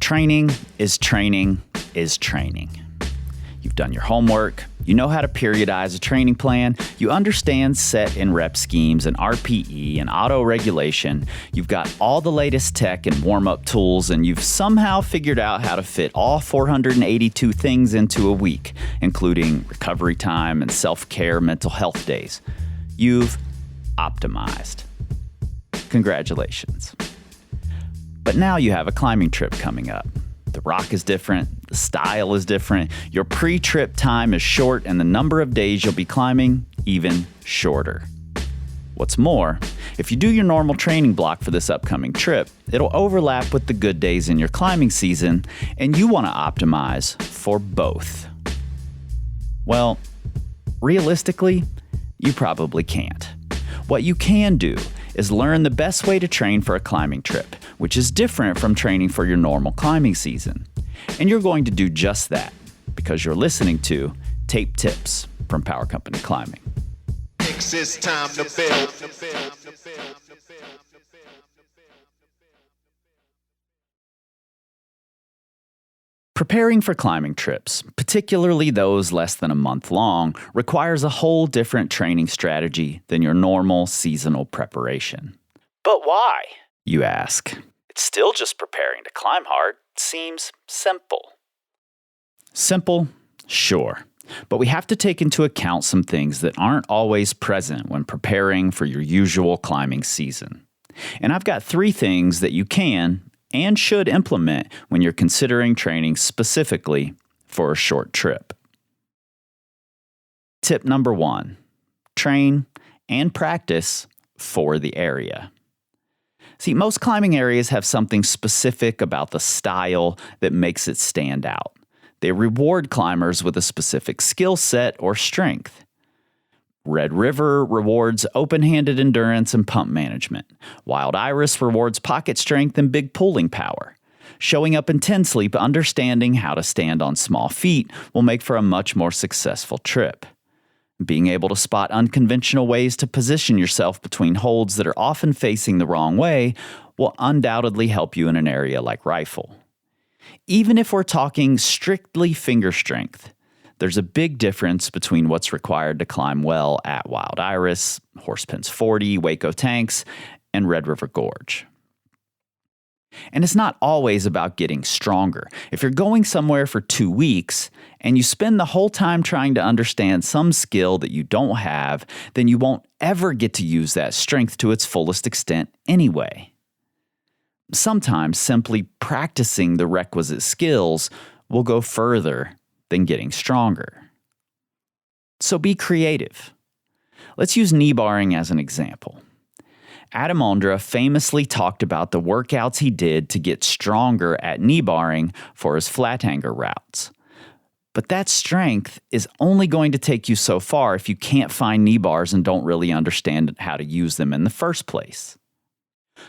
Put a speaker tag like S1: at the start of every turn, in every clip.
S1: Training is training is training. You've done your homework, you know how to periodize a training plan, you understand set and rep schemes and RPE and autoregulation, you've got all the latest tech and warm-up tools, and you've somehow figured out how to fit all 482 things into a week, including recovery time and self-care mental health days. You've optimized. Congratulations. But now you have a climbing trip coming up. The rock is different, the style is different, your pre-trip time is short, and the number of days you'll be climbing even shorter. What's more, if you do your normal training block for this upcoming trip, it'll overlap with the good days in your climbing season, and you want to optimize for both. Well, realistically, you probably can't. What you can do is learn the best way to train for a climbing trip, which is different from training for your normal climbing season. And you're going to do just that because you're listening to Tape Tips from Power Company Climbing.
S2: It's time to build.
S1: Preparing for climbing trips, particularly those less than a month long, requires a whole different training strategy than your normal seasonal preparation. But why, you ask? It's still just preparing to climb hard. Seems simple. Simple? Sure. But we have to take into account some things that aren't always present when preparing for your usual climbing season. And I've got 3 things that you can and should implement when you're considering training specifically for a short trip. Tip number 1, train and practice for the area. See, most climbing areas have something specific about the style that makes it stand out. They reward climbers with a specific skill set or strength. Red River rewards open-handed endurance and pump management. Wild Iris rewards pocket strength and big pulling power. Showing up intensely but understanding how to stand on small feet will make for a much more successful trip. Being able to spot unconventional ways to position yourself between holds that are often facing the wrong way will undoubtedly help you in an area like rifle. Even if we're talking strictly finger strength, there's a big difference between what's required to climb well at Wild Iris, Horsepins 40, Waco Tanks, and Red River Gorge. And it's not always about getting stronger. If you're going somewhere for 2 weeks and you spend the whole time trying to understand some skill that you don't have, then you won't ever get to use that strength to its fullest extent anyway. Sometimes simply practicing the requisite skills will go further than getting stronger. So be creative. Let's use knee barring as an example. Adam Ondra famously talked about the workouts he did to get stronger at knee barring for his flat hanger routes. But that strength is only going to take you so far if you can't find knee bars and don't really understand how to use them in the first place.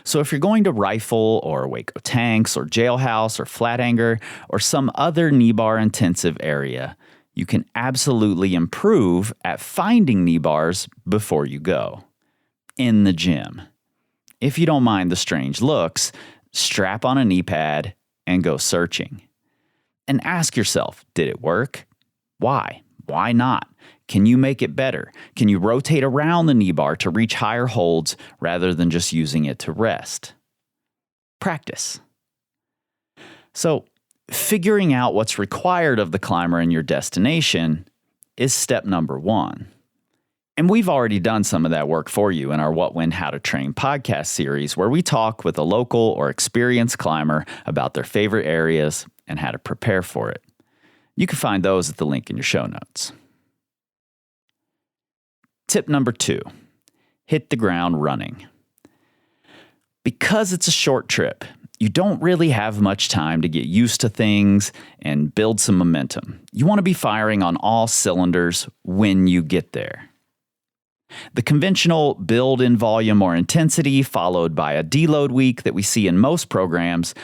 S1: So if you're going to rifle or Waco Tanks or Jailhouse or flat hanger or some other knee bar intensive area, you can absolutely improve at finding knee bars before you go. In the gym. If you don't mind the strange looks, strap on a knee pad and go searching. And ask yourself, did it work? Why? Why not? Can you make it better? Can you rotate around the knee bar to reach higher holds rather than just using it to rest? Practice. So, figuring out what's required of the climber in your destination is step number 1. And we've already done some of that work for you in our What, When, How to Train podcast series, where we talk with a local or experienced climber about their favorite areas and how to prepare for it. You can find those at the link in your show notes. Tip number 2, hit the ground running. Because it's a short trip, you don't really have much time to get used to things and build some momentum. You want to be firing on all cylinders when you get there. The conventional build in volume or intensity followed by a deload week that we see in most programs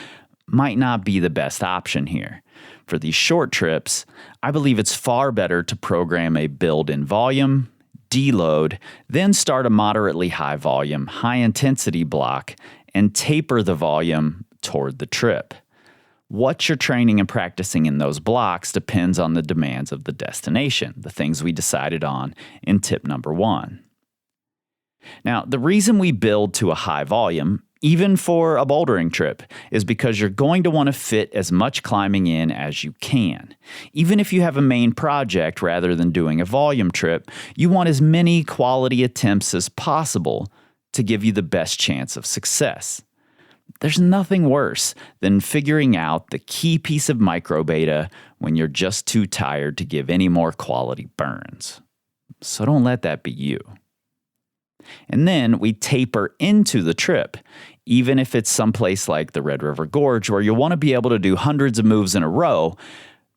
S1: might not be the best option here. For these short trips, I believe it's far better to program a build in volume, deload, then start a moderately high volume, high intensity block, and taper the volume toward the trip. What you're training and practicing in those blocks depends on the demands of the destination, the things we decided on in tip number 1. Now, the reason we build to a high volume, even for a bouldering trip, is because you're going to want to fit as much climbing in as you can. Even if you have a main project rather than doing a volume trip, you want as many quality attempts as possible to give you the best chance of success. There's nothing worse than figuring out the key piece of microbeta when you're just too tired to give any more quality burns. So don't let that be you. And then we taper into the trip, even if it's someplace like the Red River Gorge where you'll want to be able to do hundreds of moves in a row,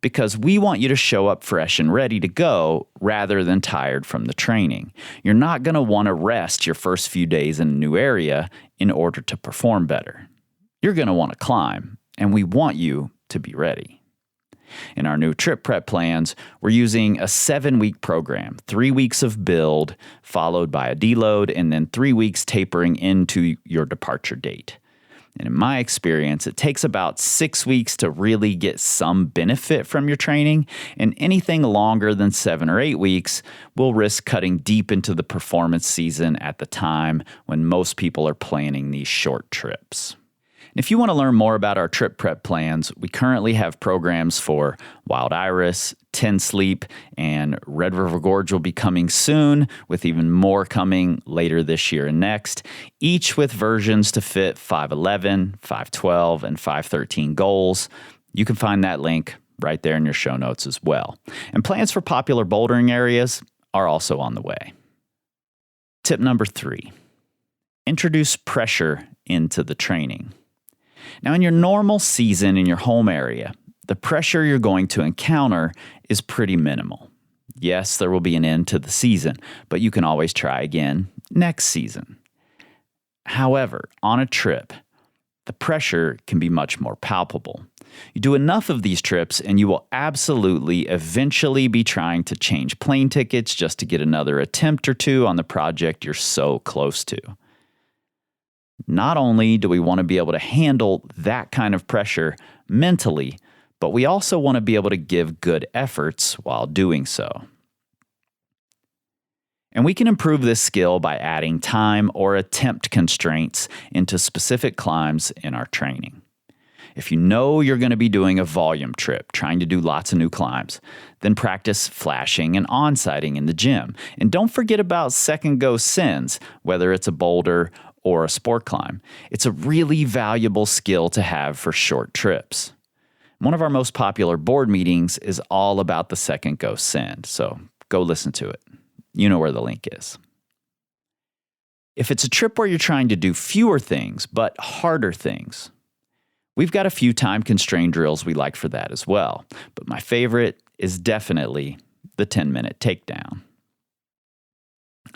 S1: because we want you to show up fresh and ready to go rather than tired from the training. You're not going to want to rest your first few days in a new area in order to perform better. You're going to want to climb, and we want you to be ready. In our new trip prep plans, we're using a 7-week program, 3 weeks of build, followed by a deload, and then 3 weeks tapering into your departure date. And in my experience, it takes about 6 weeks to really get some benefit from your training, and anything longer than 7 or 8 weeks will risk cutting deep into the performance season at the time when most people are planning these short trips. If you want to learn more about our trip prep plans, we currently have programs for Wild Iris, 10 Sleep, and Red River Gorge will be coming soon, with even more coming later this year and next, each with versions to fit 511, 512, and 513 goals. You can find that link right there in your show notes as well. And plans for popular bouldering areas are also on the way. Tip number 3, introduce pressure into the training. Now, in your normal season in your home area, the pressure you're going to encounter is pretty minimal. Yes, there will be an end to the season, but you can always try again next season. However, on a trip, the pressure can be much more palpable. You do enough of these trips and you will absolutely eventually be trying to change plane tickets just to get another attempt or two on the project you're so close to. Not only do we want to be able to handle that kind of pressure mentally, but we also want to be able to give good efforts while doing so. And we can improve this skill by adding time or attempt constraints into specific climbs in our training. If you know you're going to be doing a volume trip, trying to do lots of new climbs, then practice flashing and on-sighting in the gym. And don't forget about second go sends, whether it's a boulder or a sport climb. It's a really valuable skill to have for short trips. One of our most popular board meetings is all about the second go send, so go listen to it. You know where the link is. If it's a trip where you're trying to do fewer things, but harder things, we've got a few time-constrained drills we like for that as well. But my favorite is definitely the 10-minute takedown.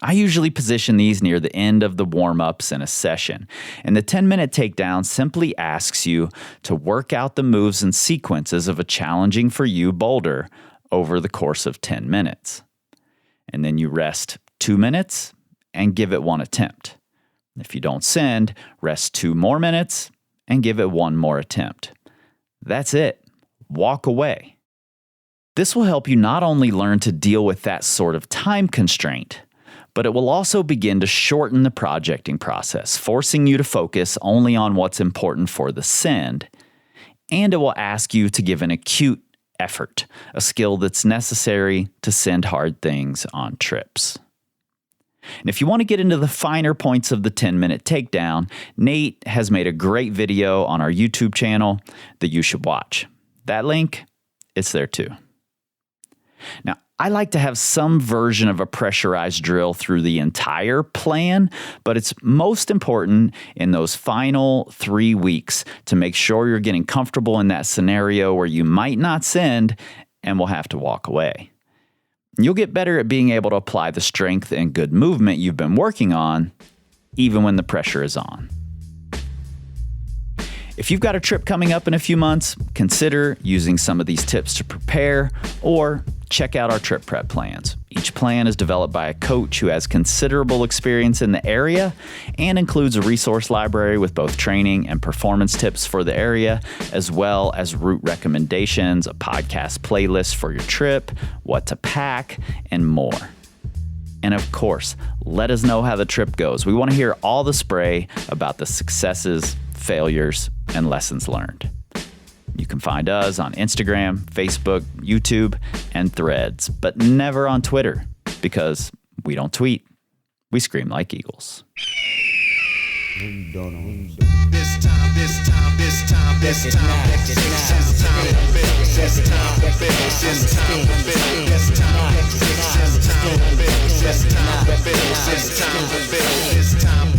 S1: I usually position these near the end of the warm-ups in a session, and the 10-minute takedown simply asks you to work out the moves and sequences of a challenging for you boulder over the course of 10 minutes. And then you rest 2 minutes and give it 1 attempt. If you don't send, rest 2 more minutes and give it 1 more attempt. That's it. Walk away. This will help you not only learn to deal with that sort of time constraint, but it will also begin to shorten the projecting process, forcing you to focus only on what's important for the send, and it will ask you to give an acute effort, a skill that's necessary to send hard things on trips. And if you want to get into the finer points of the 10-minute takedown, Nate has made a great video on our YouTube channel that you should watch. That link, it's there too. Now, I like to have some version of a pressurized drill through the entire plan, but it's most important in those final 3 weeks to make sure you're getting comfortable in that scenario where you might not send and will have to walk away. You'll get better at being able to apply the strength and good movement you've been working on, even when the pressure is on. If you've got a trip coming up in a few months, consider using some of these tips to prepare, or check out our trip prep plans. Each plan is developed by a coach who has considerable experience in the area and includes a resource library with both training and performance tips for the area, as well as route recommendations, a podcast playlist for your trip, what to pack, and more. And of course, let us know how the trip goes. We want to hear all the spray about the successes, failures, and lessons learned. You can find us on Instagram, Facebook, YouTube, and Threads, but never on Twitter, because we don't tweet. We scream like eagles.
S2: This time, power. This time to build power. This time to build power. This time to build power. This time to build power. This time to build power. This time to build power. This time to build power. This time